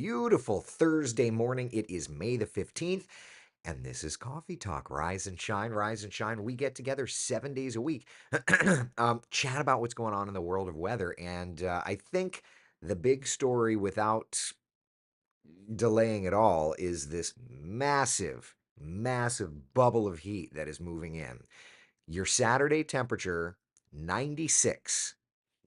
beautiful Thursday morning. It is May the 15th, and this is Coffee Talk. Rise and shine, rise and shine. We get together 7 days a week, chat about what's going on in the world of weather. And I think the big story, without delaying at all, is this massive, massive bubble of heat that is moving in. Your Saturday temperature, 96,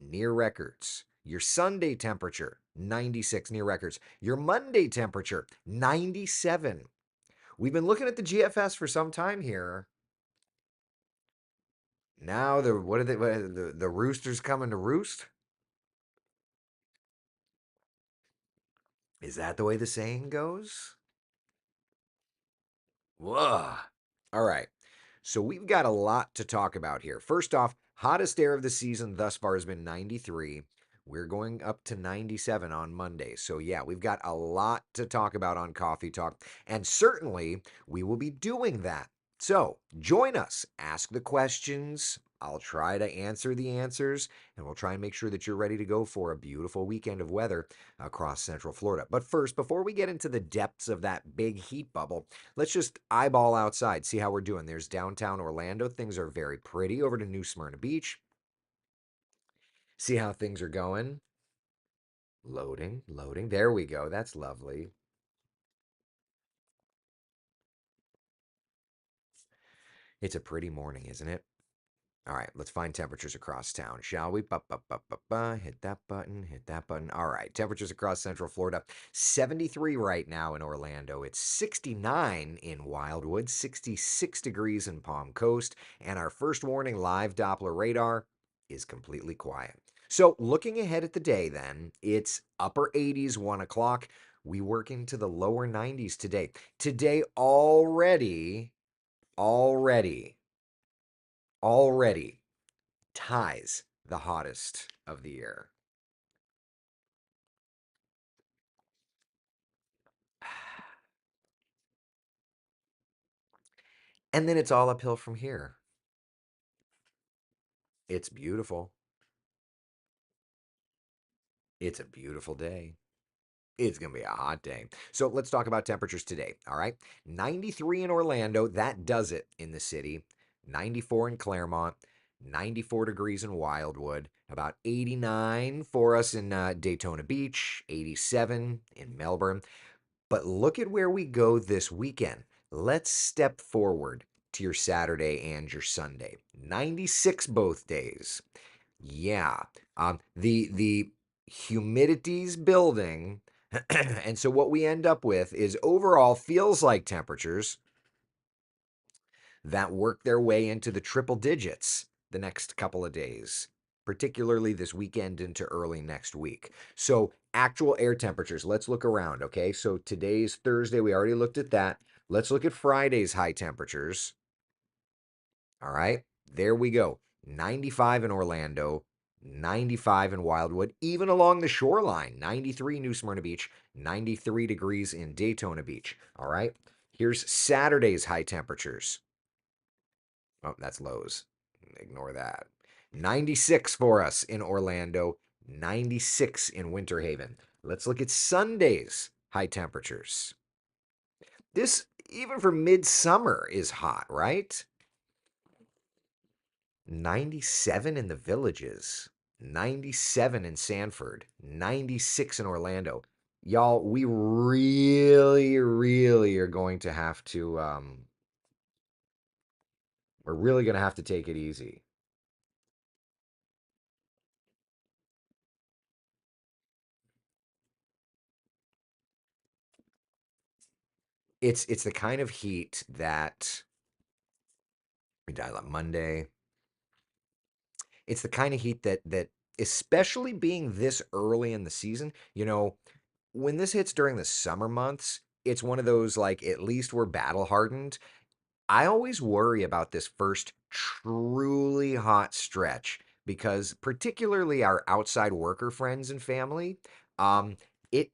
near records. Your Sunday temperature, 96, near records. Your Monday temperature, 97. We've been looking at the GFS for some time here. Now the roosters coming to roost? Is that the way the saying goes? Whoa. All right. So we've got a lot to talk about here. First off, hottest air of the season thus far has been 93. We're going up to 97 on Monday. So, yeah, we've got a lot to talk about on Coffee Talk. And certainly we will be doing that. So, join us, ask the questions. I'll try to answer the answers, and we'll try and make sure that you're ready to go for a beautiful weekend of weather across Central Florida. But first, before we get into the depths of that big heat bubble, let's just eyeball outside, see how we're doing. There's downtown Orlando. Things are very pretty. Over to New Smyrna Beach. See how things are going. Loading, loading. There we go. That's lovely. It's a pretty morning, isn't it? All right, let's find temperatures across town, shall we? Hit that button, hit that button. All right, temperatures across Central Florida. 73 right now in Orlando. It's 69 in Wildwood, 66 degrees in Palm Coast, and our first warning live Doppler radar is completely quiet. So looking ahead at the day then, it's upper 80s, 1 o'clock. We work into the lower 90s today. Today already ties the hottest of the year. And then it's all uphill from here. It's beautiful. It's a beautiful day. It's going to be a hot day. So let's talk about temperatures today. All right. 93 in Orlando. That does it in the city. 94 in Claremont. 94 degrees in Wildwood. About 89 for us in Daytona Beach. 87 in Melbourne. But look at where we go this weekend. Let's step forward to your Saturday and your Sunday. 96 both days. Yeah. The humidity's building. And so what we end up with is overall feels like temperatures that work their way into the triple digits the next couple of days, particularly this weekend into early next week. So, actual air temperatures, let's look around, okay? So, today's Thursday, we already looked at that. Let's look at Friday's high temperatures. All right, there we go. 95 in Orlando, 95 in Wildwood, even along the shoreline. 93 New Smyrna Beach, 93 degrees in Daytona Beach. All right, here's Saturday's high temperatures. Oh, that's lows. Ignore that. 96 for us in Orlando, 96 in Winter Haven. Let's look at Sunday's high temperatures. This, even for midsummer, is hot, right? 97 in the Villages, 97 in Sanford, 96 in Orlando. Y'all, we really, really are going to have to, we're really going to have to take it easy. It's the kind of heat that we dial up Monday. It's the kind of heat that especially being this early in the season, when this hits during the summer months, it's one of those like at least we're battle hardened. I always worry about this first truly hot stretch because particularly our outside worker friends and family, um,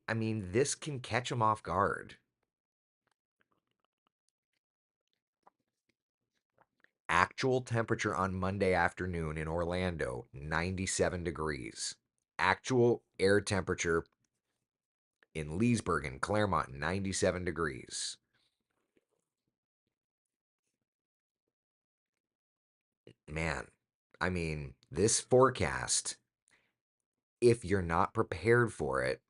I mean, this can catch them off guard. Actual temperature on Monday afternoon in Orlando, 97 degrees. Actual air temperature In Leesburg and Claremont, 97 degrees. Man, I mean, this forecast, if you're not prepared for it,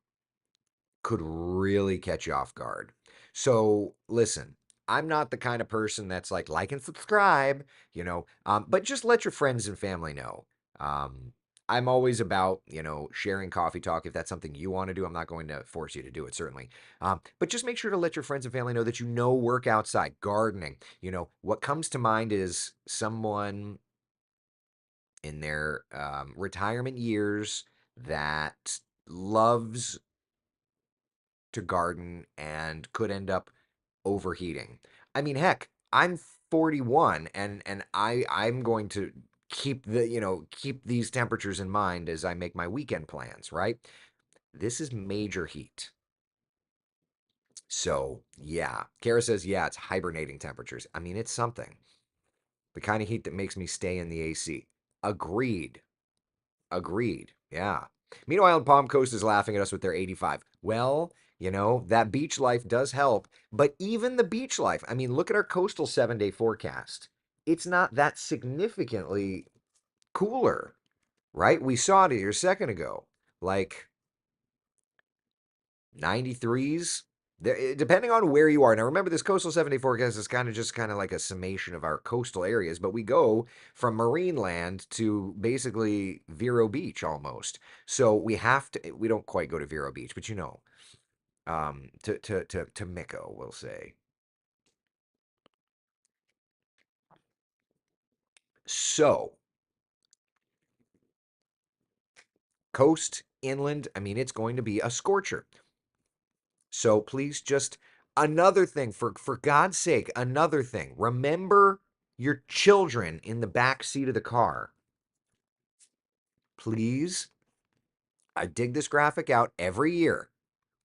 could really catch you off guard. So, listen, I'm not the kind of person that's like and subscribe, but just let your friends and family know. Um, I'm always about, sharing coffee talk. If that's something you want to do, I'm not going to force you to do it, certainly. But just make sure to let your friends and family know that work outside, gardening. What comes to mind is someone in their retirement years that loves to garden and could end up overheating. I mean, heck, I'm 41 and I'm going to keep these temperatures in mind as I make my weekend plans, right? This is major heat. So, yeah. Kara says, yeah, it's hibernating temperatures. I mean, it's something. The kind of heat that makes me stay in the AC. Agreed. Agreed. Yeah. Meanwhile, Palm Coast is laughing at us with their 85. Well, that beach life does help. But even the beach life, I mean, look at our coastal 7-day forecast. It's not that significantly cooler, right? We saw it a second ago. Like 93s. Depending on where you are. Now, remember, this coastal 7-day forecast is kind of like a summation of our coastal areas, but we go from marine land to basically Vero Beach almost. So we don't quite go to Vero Beach, but to Miko, we'll say. So, coast, inland, I mean, it's going to be a scorcher. So please just another thing for God's sake, another thing. Remember your children in the back seat of the car. Please. I dig this graphic out every year.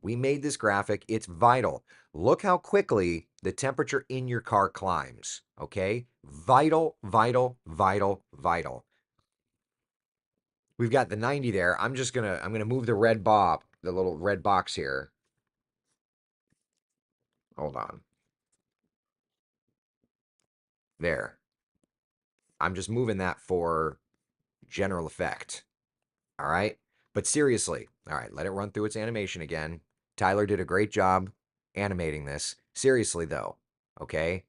We made this graphic. It's vital. Look how quickly the temperature in your car climbs, okay? Vital, vital, vital, vital. We've got the 90 there. I'm going to move the little red box here. Hold on. There. I'm just moving that for general effect. All right. But seriously, all right, let it run through its animation again. Tyler did a great job animating this. Seriously, though, okay?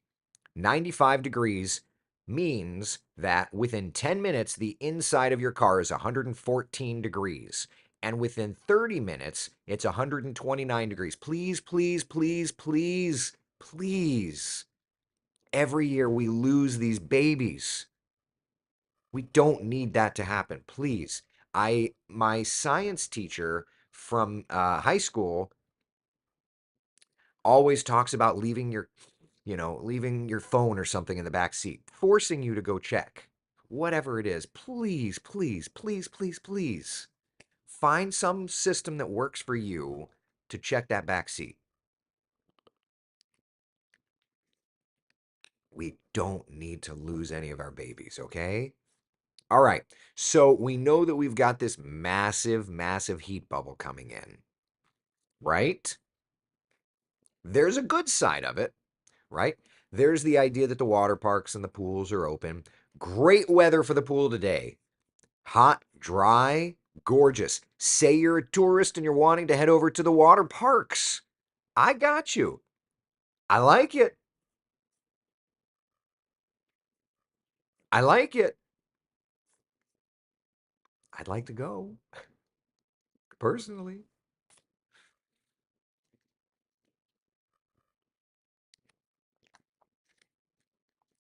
95 degrees means that within 10 minutes, the inside of your car is 114 degrees. And within 30 minutes, it's 129 degrees. Please, please, please, please, please. Every year we lose these babies. We don't need that to happen, please. My science teacher from high school always talks about leaving your phone or something in the back seat, forcing you to go check. Whatever it is, please, please, please, please, please find some system that works for you to check that back seat. We don't need to lose any of our babies, okay? All right. So we know that we've got this massive, massive heat bubble coming in, right? There's a good side of it, right? There's the idea that the water parks and the pools are open. Great weather for the pool today. Hot, dry, gorgeous. Say you're a tourist and you're wanting to head over to the water parks. I got you. I like it. I like it. I'd like to go personally.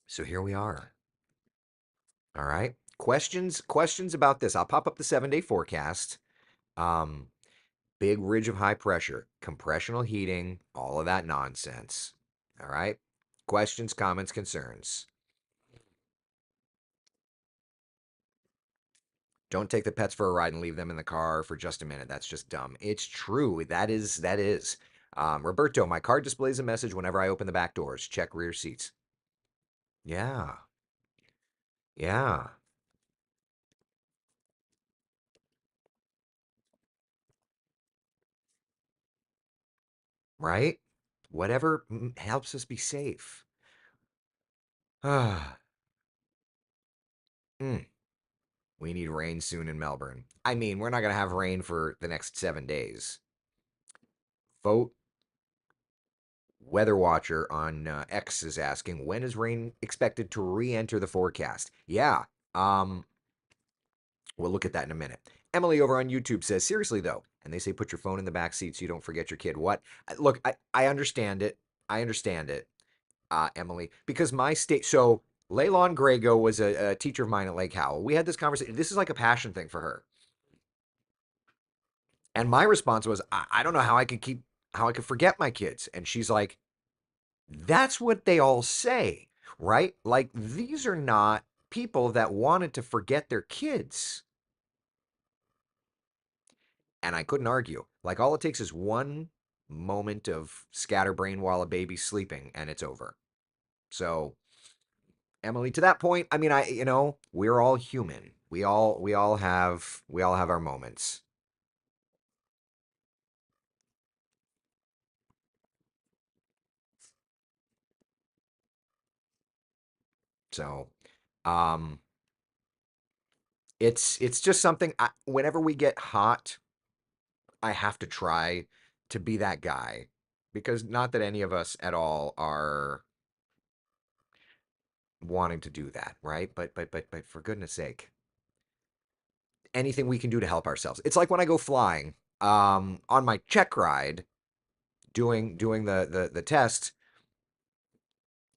So here we are. All right. Questions about this. I'll pop up the 7-day forecast. Um, Big ridge of high pressure, compressional heating, all of that nonsense. All right. Questions, comments, concerns. Don't take the pets for a ride and leave them in the car for just a minute. That's just dumb. It's true. That is. Roberto, my car displays a message whenever I open the back doors. Check rear seats. Yeah. Yeah. right? Whatever helps us be safe. Ah, mm, we need rain soon in Melbourne. I mean, we're not going to have rain for the next 7 days. Vote Weather Watcher on X is asking, when is rain expected to re-enter the forecast? Yeah, um, we'll look at that in a minute. Emily over on YouTube says, seriously though, and they say put your phone in the back seat so you don't forget your kid. What? Look, I understand it. I understand it, Emily, because my state. So Leilon Grego was a teacher of mine at Lake Howell. We had this conversation. This is like a passion thing for her, and my response was, I don't know how I could forget my kids. And she's like, that's what they all say, right? Like these are not people that wanted to forget their kids. And I couldn't argue. Like all it takes is one moment of scatterbrain while a baby's sleeping and it's over. So, Emily, to that point, I mean, we're all human. We all have our moments. So, um it's just something whenever we get hot, I have to try to be that guy because not that any of us at all are wanting to do that, right? But for goodness sake, anything we can do to help ourselves. It's like when I go flying, on my check ride, doing the test,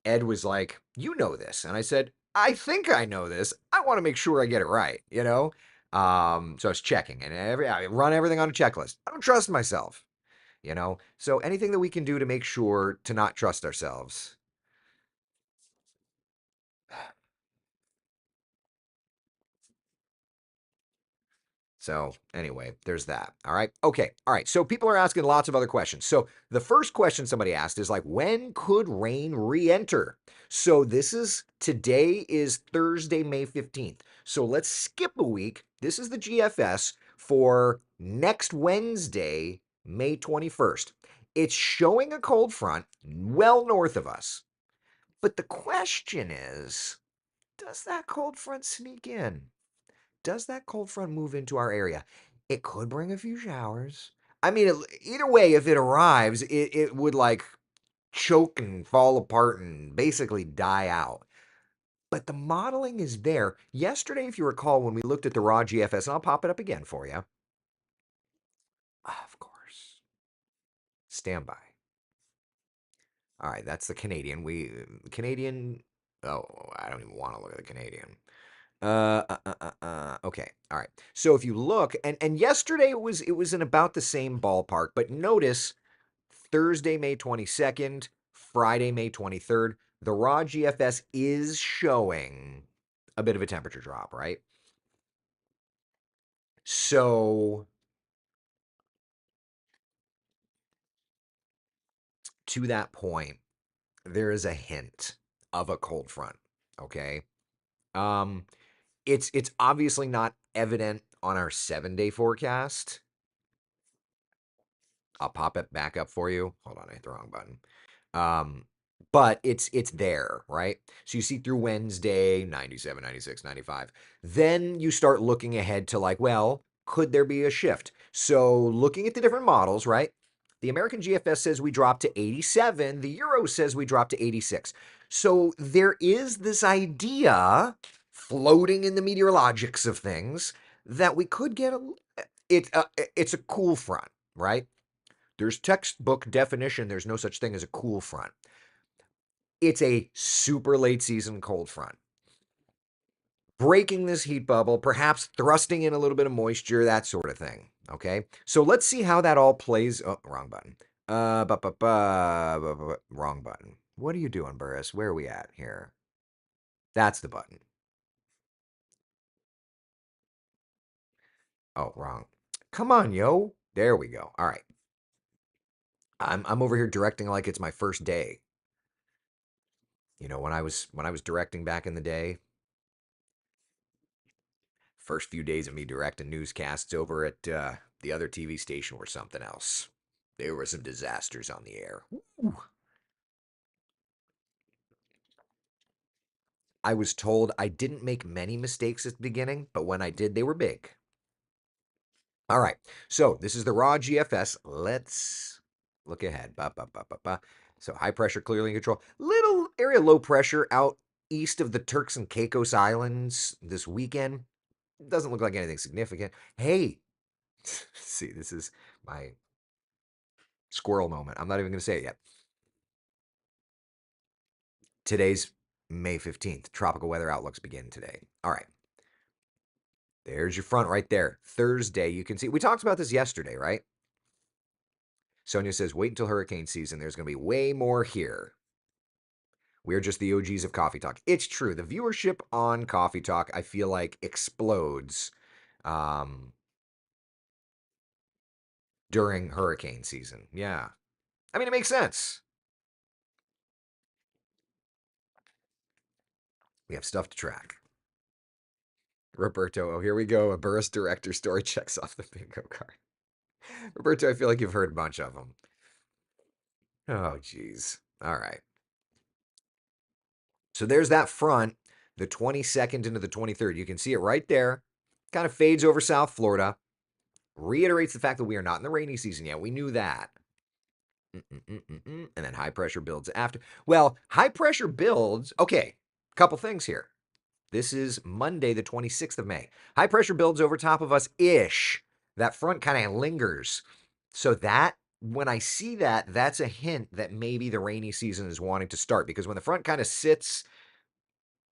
Ed was like, "You know this," and I said, "I think I know this. I want to make sure I get it right." So I was checking, and I run everything on a checklist. I don't trust myself. So anything that we can do to make sure to not trust ourselves. So anyway, there's that. All right. Okay. All right. So people are asking lots of other questions. So the first question somebody asked is like, when could rain re-enter? So today is Thursday, May 15th. So let's skip a week. This is the GFS for next Wednesday, May 21st. It's showing a cold front well north of us. But the question is, does that cold front sneak in? Does that cold front move into our area? It could bring a few showers. I mean, either way, if it arrives, it would like choke and fall apart and basically die out. But the modeling is there. Yesterday, if you recall, when we looked at the raw GFS, and I'll pop it up again for you. Of course. Stand by. All right, that's the Canadian. Canadian. Oh, I don't even want to look at the Canadian. Okay. All right. So if you look, and yesterday it was in about the same ballpark, but notice Thursday, May 22nd, Friday, May 23rd, the raw GFS is showing a bit of a temperature drop, right? So to that point, there is a hint of a cold front. Okay. Um, it's obviously not evident on our 7-day forecast. I'll pop it back up for you. Hold on, I hit the wrong button. Um, but it's there, right? So you see through Wednesday, 97, 96, 95. Then you start looking ahead to like, well, could there be a shift? So looking at the different models, right? The American GFS says we drop to 87. The Euro says we drop to 86. So there is this idea floating in the meteorologics of things that we could get it's a cool front, right? There's textbook definition. There's no such thing as a cool front. It's a super late season cold front. Breaking this heat bubble, perhaps thrusting in a little bit of moisture, that sort of thing. Okay. So let's see how that all plays. Oh, wrong button. Wrong button. What are you doing, Burris? Where are we at here? That's the button. Oh, wrong. Come on, yo. There we go. All right. I'm over here directing like it's my first day. When I was directing back in the day, first few days of me directing newscasts over at the other TV station were something else. There were some disasters on the air. Woo. I was told I didn't make many mistakes at the beginning, but when I did, they were big. All right, so this is the raw GFS. Let's look ahead. Ba, ba, ba, ba, ba. So high pressure clearly in control. Little area low pressure out east of the Turks and Caicos Islands this weekend. Doesn't look like anything significant. Hey, see, this is my squirrel moment. I'm not even going to say it yet. Today's May 15th. Tropical weather outlooks begin today. All right. There's your front right there. Thursday, you can see. We talked about this yesterday, right? Sonia says, wait until hurricane season. There's going to be way more here. We're just the OGs of Coffee Talk. It's true. The viewership on Coffee Talk, I feel like, explodes during hurricane season. Yeah. I mean, it makes sense. We have stuff to track. Roberto, oh, here we go. A Burris director story checks off the bingo card. Roberto, I feel like you've heard a bunch of them. Oh, geez. All right. So there's that front, the 22nd into the 23rd. You can see it right there. Kind of fades over South Florida. Reiterates the fact that we are not in the rainy season yet. We knew that. And then high pressure builds after. Well, high pressure builds. Okay, couple things here. This is Monday, the 26th of May. High pressure builds over top of us ish. That front kind of lingers. So that, when I see that, that's a hint that maybe the rainy season is wanting to start, because when the front kind of sits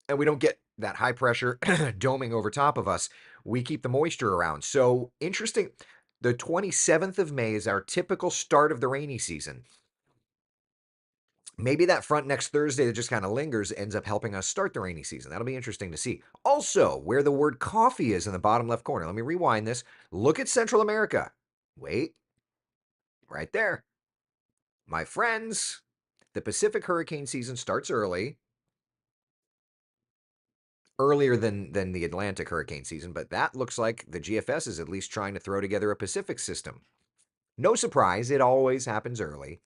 and we don't get that high pressure doming over top of us, we keep the moisture around. So interesting. The 27th of May is our typical start of the rainy season. Maybe that front next Thursday that just kind of lingers ends up helping us start the rainy season. That'll be interesting to see. Also, where the word coffee is in the bottom left corner. Let me rewind this. Look at Central America. Wait, right there. My friends, the Pacific hurricane season starts earlier than the Atlantic hurricane season, but that looks like the GFS is at least trying to throw together a Pacific system. No surprise, it always happens early.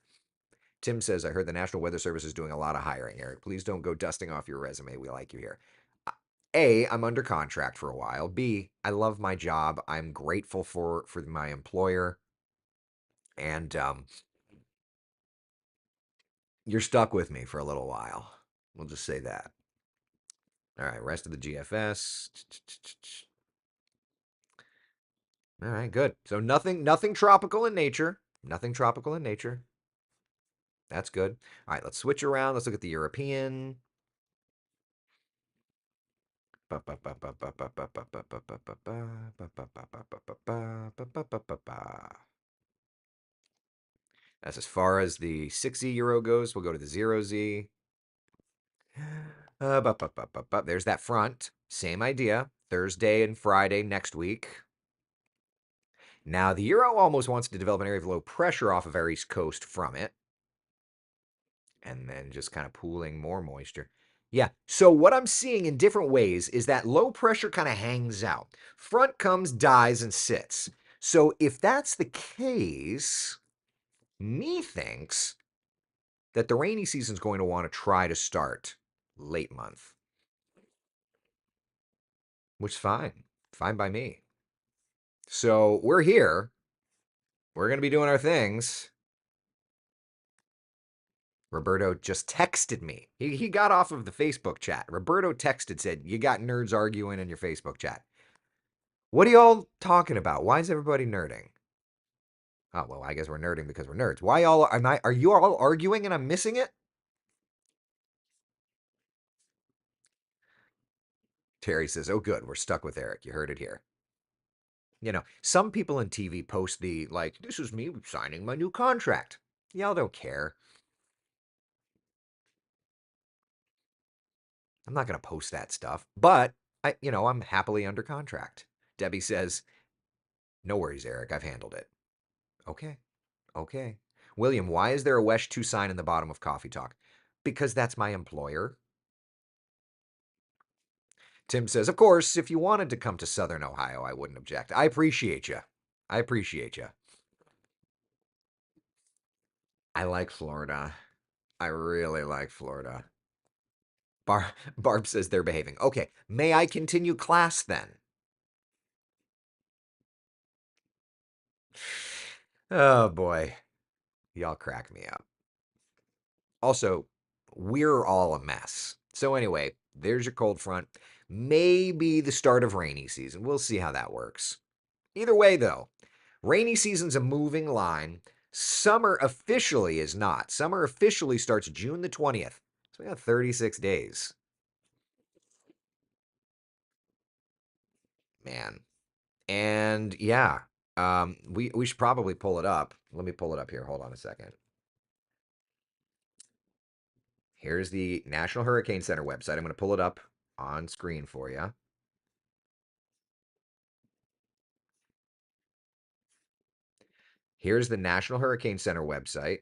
Tim says, I heard the National Weather Service is doing a lot of hiring, Eric. Please don't go dusting off your resume. We like you here. A, I'm under contract for a while. B, I love my job. I'm grateful for my employer. And you're stuck with me for a little while. We'll just say that. All right, rest of the GFS. All right, good. So nothing tropical in nature. Nothing tropical in nature. That's good. All right, let's switch around. Let's look at the European. That's as far as the 6Z euro goes. We'll go to the 0Z. There's that front. Same idea. Thursday and Friday next week. Now, the euro almost wants to develop an area of low pressure off of our east coast from it. And then just kind of pooling more moisture. Yeah. So what I'm seeing in different ways is that low pressure kind of hangs out. Front comes, dies, and sits. So if that's the case, me thinks that the rainy season is going to want to try to start late month, which is fine. Fine by me. So we're here. We're going to be doing our things. Roberto just texted me. He got off of the Facebook chat. Roberto texted, said, you got nerds arguing in your Facebook chat. What are y'all talking about? Why is everybody nerding? Oh, well, I guess we're nerding because we're nerds. Why y'all are you all arguing and I'm missing it? Terry says, oh, good. We're stuck with Eric. You heard it here. You know, some people in TV post the, like, this is me signing my new contract. Y'all don't care. I'm not going to post that stuff, but I'm happily under contract. Debbie says, no worries, Eric. I've handled it. Okay. Okay. William, why is there a WESH 2 sign in the bottom of Coffee Talk? Because that's my employer. Tim says, of course, if you wanted to come to Southern Ohio, I wouldn't object. I appreciate you. I appreciate you. I like Florida. I really like Florida. Barb says they're behaving. Okay, may I continue class then? Oh boy, y'all crack me up. Also, we're all a mess. So anyway, there's your cold front. Maybe the start of rainy season. We'll see how that works. Either way, though, rainy season's a moving line. Summer officially is not. Summer officially starts June the 20th. So we got 36 days. Man. And yeah, we should probably pull it up. Let me pull it up here. Hold on a second. Here's the National Hurricane Center website. I'm going to pull it up on screen for you. Here's the National Hurricane Center website.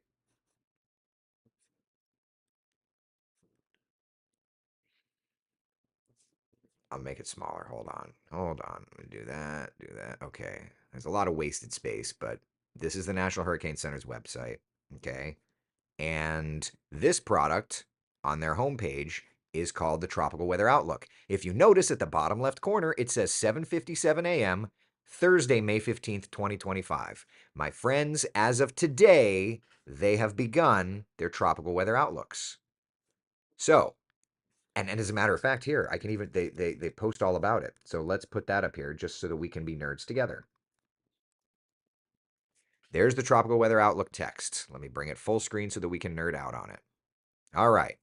I'll make it smaller. Hold on. Hold on. Let me do that. Do that. Okay. There's a lot of wasted space, but this is the National Hurricane Center's website. Okay. And this product on their homepage is called the Tropical Weather Outlook. If you notice at the bottom left corner, it says 7:57 a.m. Thursday, May 15th, 2025. My friends, as of today, they have begun their tropical weather outlooks. So, and as a matter of fact, here I can even they post all about it. So let's put that up here just so that we can be nerds together. There's the tropical weather outlook text. Let me bring it full screen so that we can nerd out on it. All right.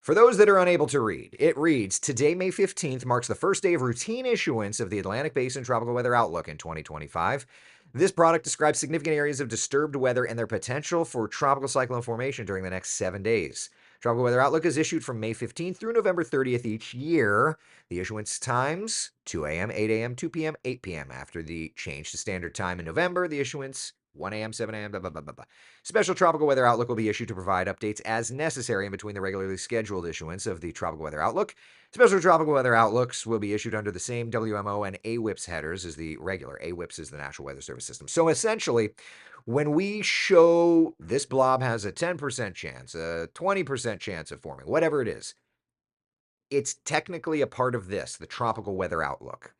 For those that are unable to read, it reads today, May 15th, marks the first day of routine issuance of the Atlantic Basin Tropical Weather Outlook in 2025. This product describes significant areas of disturbed weather and their potential for tropical cyclone formation during the next 7 days. Tropical Weather Outlook is issued from May 15th through November 30th each year. The issuance times 2 a.m., 8 a.m., 2 p.m., 8 p.m. After the change to standard time in November, the issuance 1 a.m., 7 a.m., blah, blah, blah, blah, blah. Special tropical weather outlook will be issued to provide updates as necessary in between the regularly scheduled issuance of the tropical weather outlook. Special tropical weather outlooks will be issued under the same WMO and AWIPS headers as the regular. AWIPS is the National Weather Service System. So essentially, when we show this blob has a 10% chance, a 20% chance of forming, whatever it is, it's technically a part of this, the tropical weather outlook.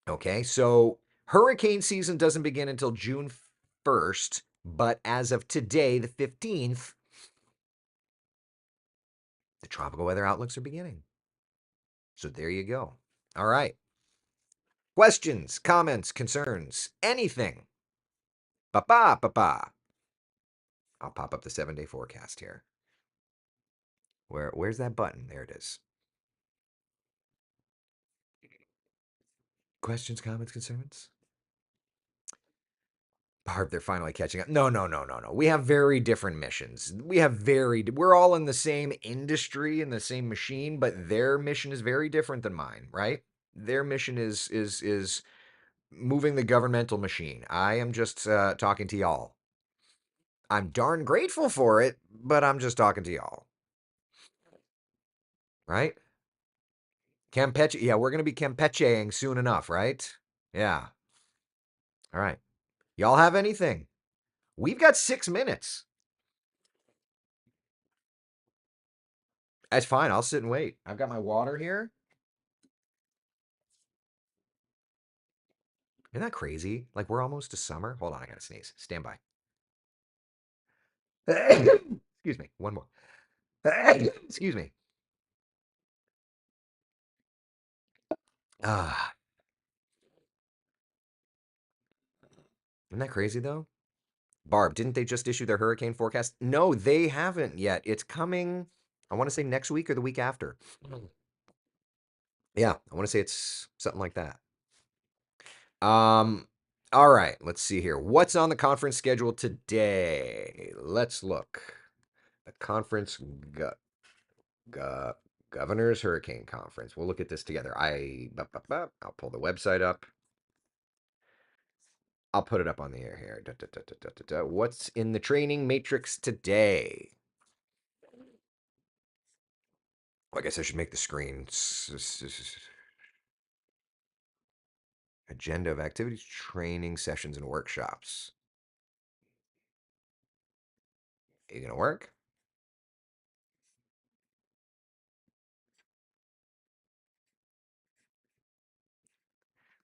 Okay, so hurricane season doesn't begin until June 1st, but as of today, the 15th, the tropical weather outlooks are beginning. So there you go. All right. Questions, comments, concerns, anything. Ba-ba, ba-ba. I'll pop up the 7-day forecast here. Where's that button? There it is. Questions, comments, concerns? Barb, they're finally catching up. No, no, no, no, no. We have very different missions. We're all in the same industry, in the same machine, but their mission is very different than mine, right? Their mission is moving the governmental machine. I am just talking to y'all. I'm darn grateful for it, but I'm just talking to y'all, right? Campeche, yeah, we're gonna be Campecheing soon enough, right? Yeah. All right. Y'all have anything? We've got 6 minutes. That's fine. I'll sit and wait. I've got my water here. Isn't that crazy? Like we're almost to summer. Hold on, I gotta sneeze. Stand by. Excuse me. One more. Excuse me. Ah, isn't that crazy though? Barb, didn't they just issue their hurricane forecast? No, they haven't yet. It's coming, I want to say next week or the week after. Yeah, I want to say it's something like that. Um, all right, let's see here. What's on the conference schedule today? Let's look. The conference go, go, Governor's Hurricane Conference. We'll look at this together. I'll pull the website up. I'll put it up on the air here. Da, da, da, da, da, da, da. What's in the training matrix today? Well, I guess I should make the screen. Agenda of activities, training, sessions, and workshops. You gonna work?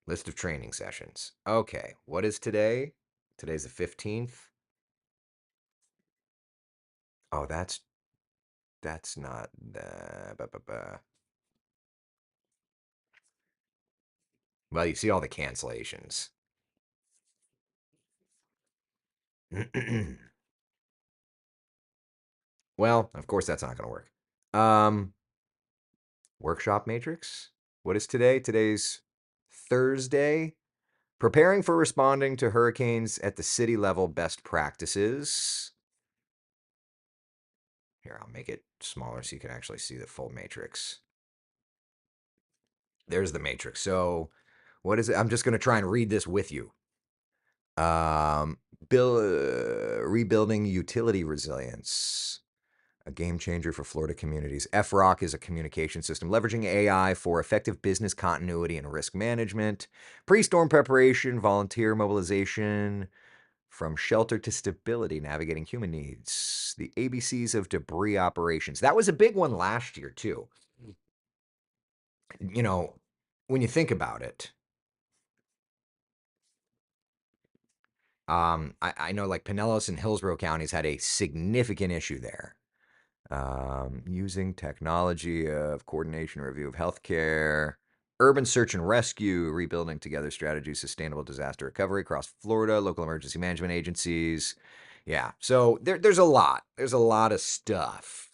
List of training sessions. Okay, what is today? Today's the 15th. Oh, that's not well, you see all the cancellations. Well, of course that's not going to work. Um, Workshop matrix. What is today? Today's Thursday. Preparing for responding to hurricanes at the city level best practices. Here, I'll make it smaller so you can actually see the full matrix. There's the matrix. So, what is it? I'm just going to try and read this with you. Um, Rebuilding utility resilience, a game changer for Florida communities. FROCK is a communication system leveraging AI for effective business continuity and risk management, pre-storm preparation, volunteer mobilization, from shelter to stability, navigating human needs. The ABCs of debris operations. That was a big one last year, too. You know, when you think about it, I know like Pinellas and Hillsborough counties had a significant issue there. Using technology of coordination review of healthcare, urban search and rescue, rebuilding together strategies, sustainable disaster recovery across Florida, local emergency management agencies. Yeah, so there's a lot. There's a lot of stuff.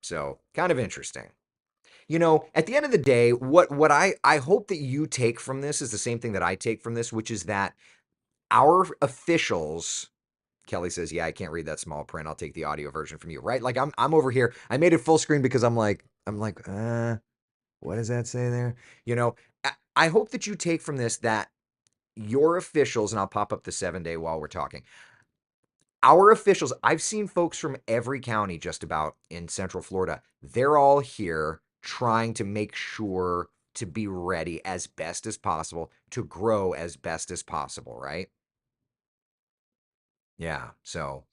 So kind of interesting. At the end of the day, what I hope that you take from this is the same thing that I take from this, which is that our officials. Kelly says, "Yeah, I can't read that small print. I'll take the audio version from you." Right? Like I'm over here. I made it full screen because I'm like, what does that say there? You know, I hope that you take from this that your officials, and I'll pop up the 7-day while we're talking. Our officials, I've seen folks from every county just about in Central Florida. They're all here trying to make sure to be ready as best as possible, to grow as best as possible, right? Yeah. So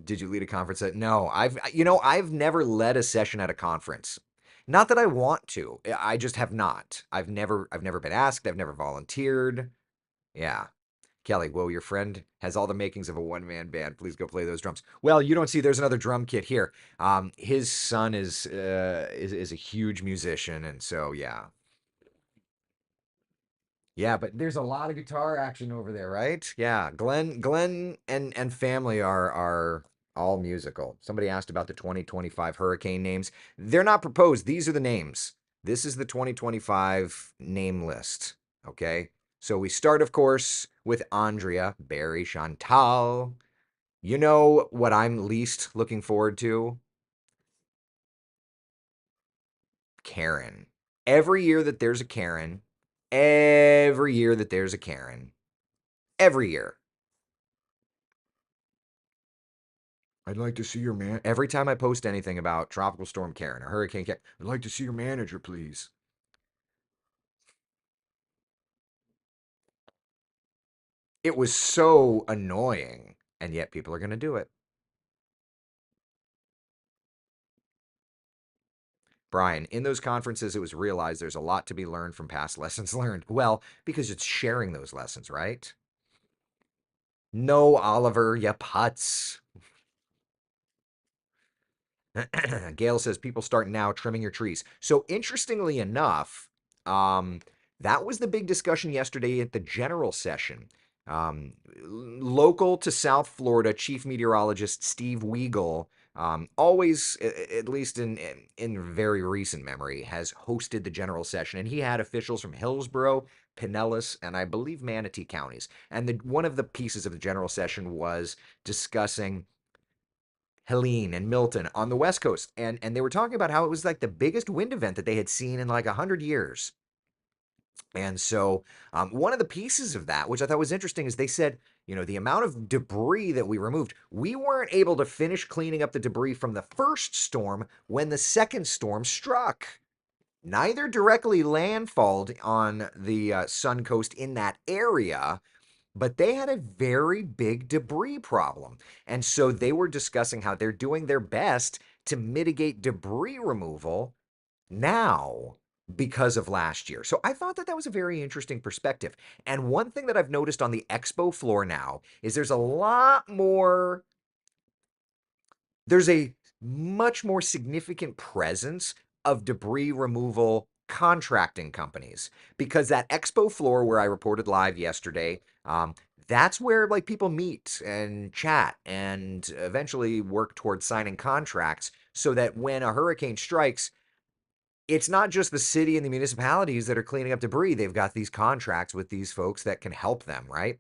did you lead a conference at? No, I've never led a session at a conference. Not that I want to. I just have not. I've never been asked. I've never volunteered. Yeah. Kelly, whoa, your friend has all the makings of a one-man band. Please go play those drums. Well, you don't see there's another drum kit here. His son is a huge musician, and so yeah. Yeah, but there's a lot of guitar action over there, right? Yeah, Glenn and family are all musical. Somebody asked about the 2025 hurricane names. They're not proposed. These are the names. This is the 2025 name list. Okay. So we start, of course, with Andrea, Barry, Chantal. You know what I'm least looking forward to? Karen. Every year that there's a Karen, every year that there's a Karen, every year. I'd like to see your man. Every time I post anything about Tropical Storm Karen or Hurricane Karen, I'd like to see your manager, please. It was so annoying, and yet people are going to do it. Brian, in those conferences, it was realized there's a lot to be learned from past lessons learned. Well, because it's sharing those lessons, right? No, Oliver, ya putz. Gail says people start now trimming your trees. So interestingly enough, um, that was the big discussion yesterday at the general session. Local to South Florida, Chief Meteorologist Steve Weigel, always, at least in very recent memory, has hosted the general session, and he had officials from Hillsborough, Pinellas, and I believe Manatee counties. And one of the pieces of the general session was discussing Helene and Milton on the West Coast, and they were talking about how it was like the biggest wind event that they had seen in like 100 years. And so, one of the pieces of that, which I thought was interesting, is they said, the amount of debris that we removed, we weren't able to finish cleaning up the debris from the first storm when the second storm struck. Neither directly landfalled on the Sun Coast in that area, but they had a very big debris problem. And so they were discussing how they're doing their best to mitigate debris removal now because of last year. So I thought that that was a very interesting perspective. And one thing that I've noticed on the expo floor now is there's a much more significant presence of debris removal contracting companies because that expo floor where I reported live yesterday, that's where like people meet and chat and eventually work towards signing contracts so that when a hurricane strikes, it's not just the city and the municipalities that are cleaning up debris. They've got these contracts with these folks that can help them, right?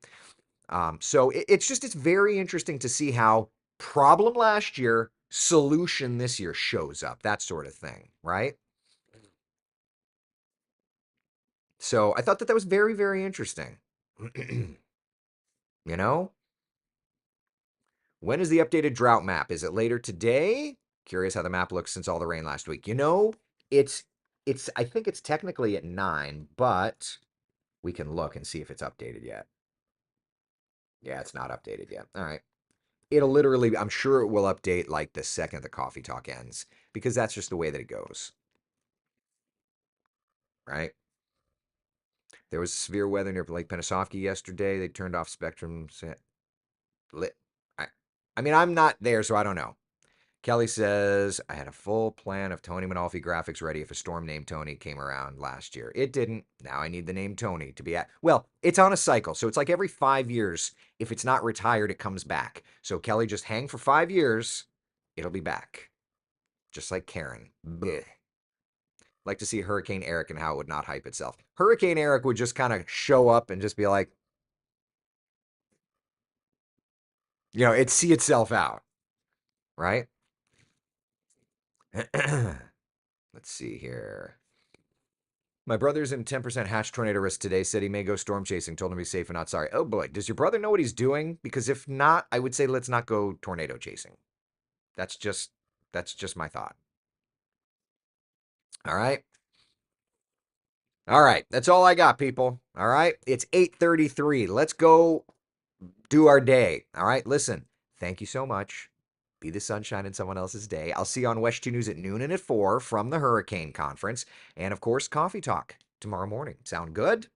It's very interesting to see how problem last year, solution this year shows up, that sort of thing, right? So I thought that that was very, very interesting. You know, when is the updated drought map? Is it later today? Curious how the map looks since all the rain last week. It's I think it's technically at 9, but we can look and see if it's updated yet. Yeah, it's not updated yet. All right. It'll literally, I'm sure it will update like the second the coffee talk ends because that's just the way that it goes, right? There was severe weather near Lake Pennsauken yesterday. They turned off Spectrum. Lit. I, I mean, I'm not there, so I don't know. Kelly says, I had a full plan of Tony Manalfi graphics ready if a storm named Tony came around last year. It didn't. Now I need the name Tony to be at. Well, it's on a cycle. So it's like every 5 years. If it's not retired, it comes back. So Kelly, just hang for 5 years. It'll be back. Just like Karen. Blech. Like to see Hurricane Eric and how it would not hype itself. Hurricane Eric would just kind of show up and just be like, it'd see itself out, right? Let's see here. My brother's in 10% hatch tornado risk today. Said he may go storm chasing. Told him to be safe and not sorry. Oh boy, does your brother know what he's doing? Because if not, I would say let's not go tornado chasing. That's just that's just my thought. All right. All right. That's all I got, people. All right. It's 8:33. Let's go do our day. All right. Listen, thank you so much. Be the sunshine in someone else's day. I'll see you on West 2 News at noon and at 4 from the Hurricane Conference. And of course, Coffee Talk tomorrow morning. Sound good?